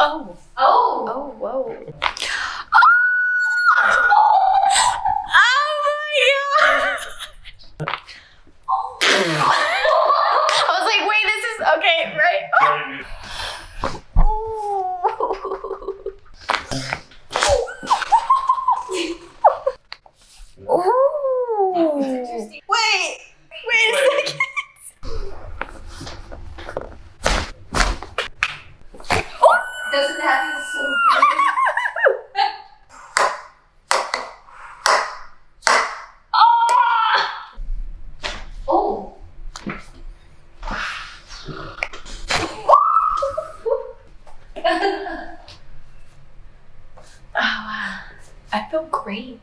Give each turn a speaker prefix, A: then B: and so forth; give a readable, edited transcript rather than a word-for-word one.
A: Oh.
B: Oh.
A: Oh, whoa. I was like, wait, this is okay, right?
B: Interesting.
A: Wait a second.
B: Doesn't that feel so good? Oh.
A: Oh, wow. I feel great.